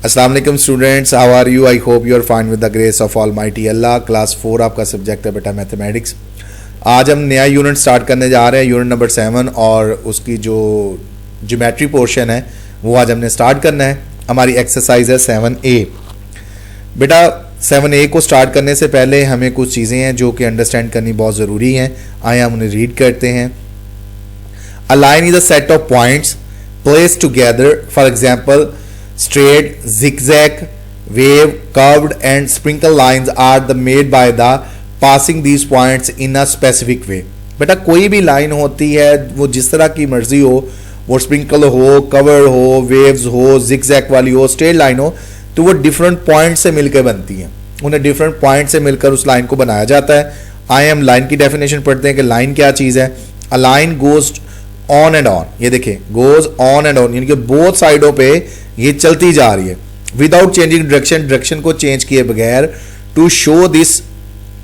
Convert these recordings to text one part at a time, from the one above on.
अस्सलाम वालेकुम students, how are you? I hope you are fine with the grace of almighty Allah. Class 4 आपका subject है बेटा mathematics. आज हम नया यूनिट स्टार्ट करने जा रहे हैं, यूनिट नंबर 7, और उसकी जो ज्योमेट्री पोर्शन है वो आज हमने स्टार्ट करना है। हमारी एक्सरसाइज है 7A। बेटा 7A को स्टार्ट करने से पहले हमें कुछ चीज़ें हैं जो कि अंडरस्टैंड करनी बहुत ज़रूरी हैं। आए हम उन्हें रीड करते हैं। A line is a set of points placed together, for example straight, zigzag, wave, curved and sprinkle lines are the made by the passing these points in a specific way। बेटा कोई भी line होती है वो जिस तरह की मर्जी हो, वो स्प्रिंकल हो, कवर हो, वेव्स हो, जिगजैग वाली हो, स्ट्रेट लाइन हो, तो वो डिफरेंट पॉइंट से मिलकर बनती हैं। उन्हें डिफरेंट पॉइंट से मिलकर उस लाइन को बनाया जाता है। आए हम लाइन की डेफिनेशन पढ़ते हैं कि लाइन क्या चीज़ है। A line goes on and on, ये देखिए गोज ऑन एंड ऑन, यानी कि बोथ साइडों पे ये चलती जा रही है विदाउट चेंजिंग डायरेक्शन, डायरेक्शन को चेंज किए बगैर। टू शो दिस,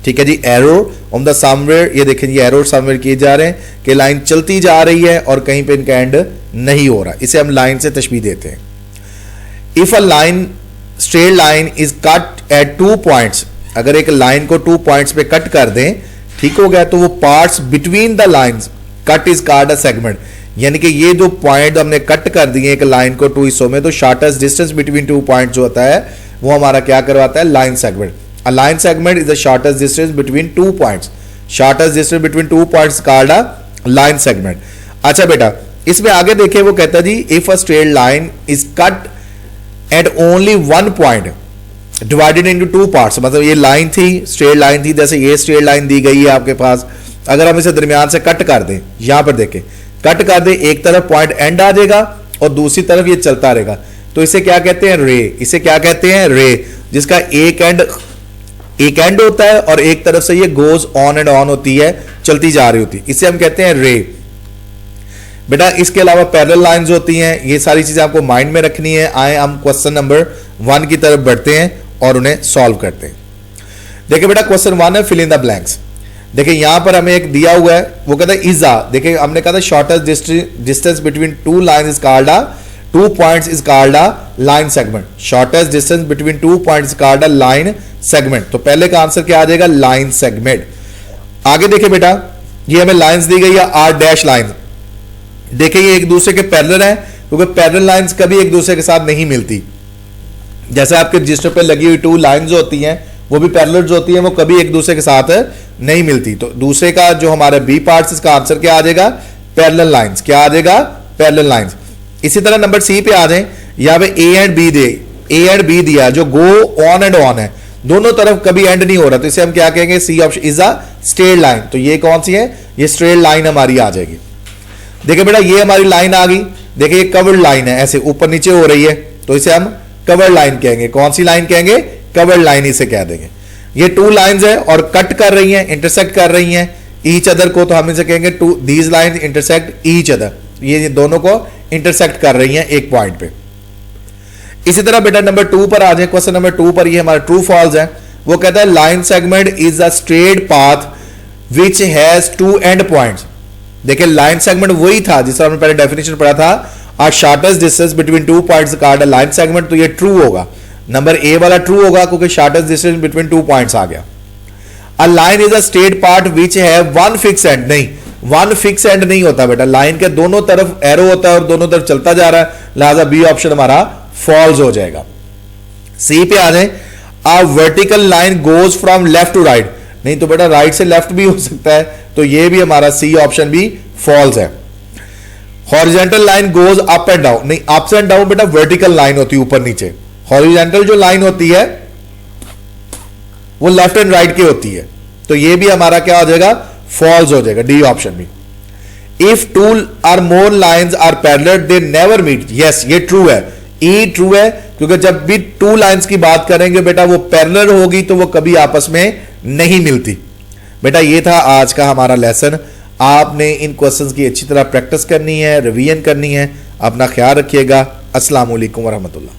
ठीक है जी, एरो ऑन द समवेयर, ये देखें ये एरो समवेयर किए जा रहे हैं कि लाइन चलती जा रही है और कहीं पे इनका एंड नहीं हो रहा। इसे हम लाइन से तशबीह देते हैं। If a line straight line is cut at 2 points, अगर एक लाइन को 2 पॉइंट्स पे कट कर दें, ठीक हो गया, तो वो parts between the lines cut is called a segment. यानी कि ये जो पॉइंट हमने कट कर दिए एक लाइन को 2 हिस्सों में, तो शॉर्टेस्ट डिस्टेंस बिटवीन 2 पॉइंट जो होता है वो हमारा क्या करवाता है, line segment. A line segment is the shortest distance between 2 points. Shortest distance between 2 points called a line segment. अच्छा बेटा इसमें आगे देखिए वो कहता है जी, if a straight line is cut at only 1 point divided into 2 parts, मतलब ये लाइन थी, स्ट्रेट लाइन थी, जैसे ये स्ट्रेट लाइन दी गई है आपके पास, अगर हम इसे दरमियान से कट कर दें, यहां पर देखें कट कर दे, एक तरफ पॉइंट एंड आ जाएगा और दूसरी तरफ ये चलता रहेगा, तो इसे क्या कहते हैं, रे। इसे क्या कहते हैं, रे, जिसका एक एंड होता है और एक तरफ से ये गोज ऑन एंड ऑन होती है, चलती जा रही होती है, इसे हम कहते हैं रे। बेटा इसके अलावा पैरेलल लाइंस होती हैं, ये सारी चीजें आपको माइंड में रखनी है। आए हम क्वेश्चन नंबर 1 की तरफ बढ़ते हैं और उन्हें सॉल्व करते हैं। देखिए बेटा क्वेश्चन 1 है, फिल इन द ब्लैंक्स। देखिए यहां पर हमें एक दिया हुआ है, वो कहता है इज अ, देखिए हमने कहा था shortest distance between 2 lines is called a 2 points is called a line segment. Shortest distance between 2 points called a line segment. तो पहले का आंसर क्या आ जाएगा, लाइन सेगमेंट। आगे देखिए बेटा ये हमें लाइंस दी गई है, आर डैश लाइन। देखिए ये एक दूसरे के पैरेलल है, क्योंकि पैरेलल लाइंस कभी एक दूसरे के साथ नहीं मिलती। जैसे आपके रजिस्टर पे लगी हुई 2 लाइंस होती हैं, वो भी पैरेलल होती हैं, वो कभी एक दूसरे के साथ नहीं मिलती। तो दूसरे का जो हमारा बी पार्ट, इसका आंसर क्या आ जाएगा, पैरेलल लाइंस। क्या आ जाएगा, पैरेलल लाइंस। इसी तरह नंबर सी पे आ जाए, यहां पे ए एंड बी दिया जो गो ऑन एंड ऑन है, दोनों तरफ कभी एंड नहीं हो रहा, तो इसे हम क्या कहेंगे, C option is a straight line. तो ये कौन सी है, ये स्ट्रेट लाइन हमारी आ जाएगी। देखिए बेटा ये हमारी लाइन आ गई, देखिए ये कवर्ड लाइन है, ऐसे ऊपर नीचे हो रही है, तो इसे हम कवर्ड लाइन कहेंगे। कौन सी लाइन कहेंगे, कवर्ड लाइन इसे कह देंगे। ये 2 लाइंस है और कट कर रही हैं, इंटरसेक्ट कर रही हैं ईच अदर को, तो हम इसे कहेंगे these lines intersect each other. ये दोनों को इंटरसेक्ट कर रही हैं एक पॉइंट पे। इसी तरह बेटा नंबर 2 पर आ जाए, क्वेश्चन नंबर 2 पर, ये हमारा ट्रू फॉल्स है। वो कहता है line segment is a straight path which has 2 end points. देखिए लाइन सेगमेंट वही था जिसका हमने पहले डेफिनेशन पढ़ा था, or shortest distance between 2 points called a line segment. तो ये ट्रू होगा, नंबर ए वाला ट्रू होगा क्योंकि शॉर्टेस्ट डिस्टेंस बिटवीन 2 पॉइंट्स आ गया। A line is a straight part which है 1 फिक्स एंड, नहीं 1 फिक्स एंड नहीं होता बेटा, लाइन के दोनों तरफ एरो होता है और दोनों तरफ चलता जा रहा है, लिहाजा बी ऑप्शन हमारा फॉल्स हो जाएगा। सी पे आ जाए, a vertical line goes from left to right, नहीं तो बेटा राइट से लेफ्ट भी हो सकता है, तो ये भी हमारा सी ऑप्शन भी फॉल्स है। Horizontal line goes up and down, नहीं अप एंड डाउन बेटा वर्टिकल लाइन होती है ऊपर नीचे, हॉरिजॉन्टल जो लाइन होती है वो लेफ्ट एंड राइट की होती है, तो ये भी हमारा क्या हो जाएगा, फॉल्स हो जाएगा, डी ऑप्शन भी। If 2 or more lines are parallel they never meet, yes ये ट्रू है, ई ट्रू है, क्योंकि जब भी 2 लाइंस की बात करेंगे बेटा वो पैरेलल होगी तो वो कभी आपस में नहीं मिलती। बेटा ये था आज का हमारा लेसन। आपने इन क्वेश्चंस की अच्छी तरह प्रैक्टिस करनी है, रिवीजन करनी है। अपना ख्याल रखिएगा। अस्सलाम वालेकुम वरहमतुल्लाह।